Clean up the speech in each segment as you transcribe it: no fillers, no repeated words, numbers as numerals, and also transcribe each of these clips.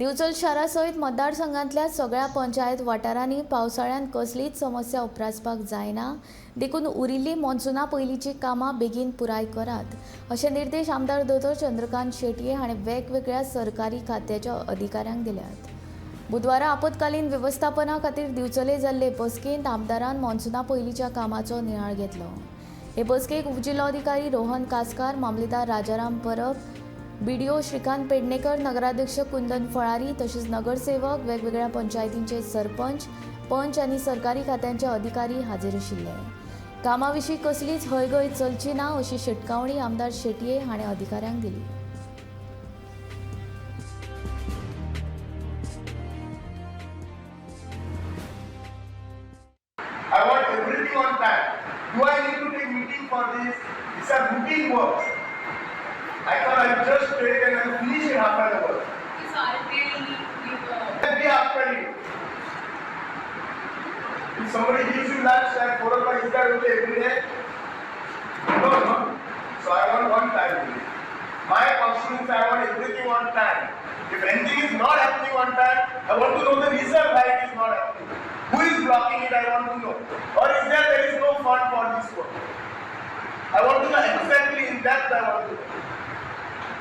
दिवचल शारासयत मतदारसंघातल्या सगळ्या पंचायत वाठारांनी पावसाळ्यात कसलीच समस्या उप्रासपाक जायना, देखून उरिल्ली मॉन्सूना पयलींची कामां बेगीन पुराय करात अशे निर्देश आमदार दोतोर चंद्रकांत शेटये हांणी वेगवेगळ्या सरकारी खात्याच्या अधिकाऱ्यांक दिल्यात। बुधवारा आपतकालीन व्यवस्थापना खातीर दिवचले जाल्ले बसकेंत आमदारान मॉन्सूना पयलींच्या कामाचो नियाळ घेतलो। हे बसकेक उपजिल्लोधिकारी रोहन कासकार, मामलेदार राजाराम परब, बीडीओ श्रीकांत पेडणेकर, नगराध्यक्ष कुंदन फळारी तसेच नगरसेवक, वेगवेगळ्या पंचायतींचे सरपंच, पंच आनी सरकारी खात्यांचे अधिकारी हाजीर आशिल्ले। कामाविशीं कसलीच हयगय चलची ना अशी शिटकावणी आमदार शेटये हाणें अधिकाऱ्यांक दिली। I want everything on time. Do I need to take meeting for this? These are routine works. I thought I'll just take and I'll finish in half an hour. So I'll tell you. I'll be after you. If somebody gives you lunch at 4 o'clock, is that okay every day? No. So I want one time only. My function is I want everything on time. If anything is not happening on time, I want to know the reason why it is not happening. Who is blocking it, I want to know. Or is there is no fund for this work? I want to know exactly in depth I want to know.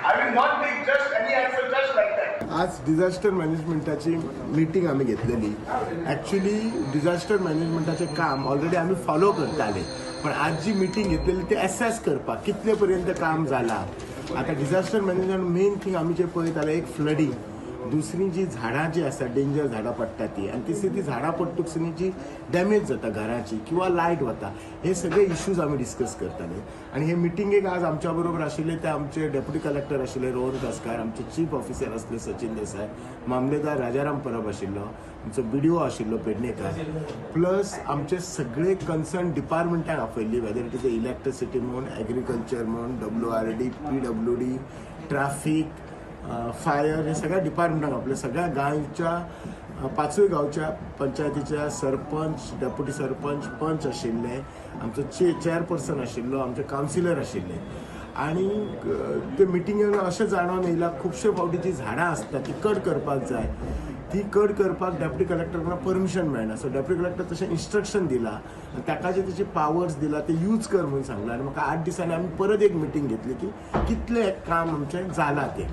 I will not make just any answer just like that. आज disaster मॅनेजमेंटाची meeting आम्ही घेतलेली। Actually disaster मॅनेजमेंटाचे काम already आम्ही follow करताले, पण आज जी meeting घेतलेली ते असेस करपाक कितले पर्यंत काम जाला। आता डिझास्टर मॅनेजमेंट मेन थिंग आम्ही जे पळयताले, एक फ्लडिंग, दुसरी जी झाडां जी आसा डेंजर झाडां पडटा ती, आनी तिसरी ती झाडां पडटकसनी जी डॅमेज जाता घराची किंवा लायट वता, हे सगळे इश्यूज आमी डिस्कस करताले। आणि हे मिटिंगेक आज आमच्या बरोबर आशिल्ले ते आमचे डेप्युटी कलेक्टर आशिल्ले रोहन कासकार, आमचे चीफ ऑफिसर आसले सचिन देसाय, मामलेदार राजाराम परब आशिल्लो, आमचो बीडीओ आशिल्लो पेडणेकर, प्लस आमचे सगळे कन्सर्न डिपार्टमेंटाक आपयल्ली, वेदर इट इज इलेक्ट्रिसिटी म्हण, एग्रीकल्चर म्हण, WRD, PWD, ट्रॅफिक, फायर, हे सगळ्या डिपार्टमेंटाक आपल्या सगळ्या गांवच्या 5 गांवच्या पंचायतीच्या सरपंच, डेप्युटी सरपंच, पंच आशिल्ले, आमचो चेअरपर्सन आशिल्लो, आमचे कावन्सिलर आशिल्ले। आणि ते मिटिंगेक अशें जाणून येयला खुबशे फावटी जी झाडां आसता ती कट करपाक जाय, ती कट करपाक डेप्युटी कलेक्टरान परमिशन मेळना। सो डेप्युटी कलेक्टर तशें इन्स्ट्रक्शन दिला आनी ताका जे तेचे पावर्स दिला ते यूज कर म्हणून सांगला। आनी म्हाका 8 दिसांनी आमी परत एक मिटींग घेतली की कितले काम आमचें जालां तें।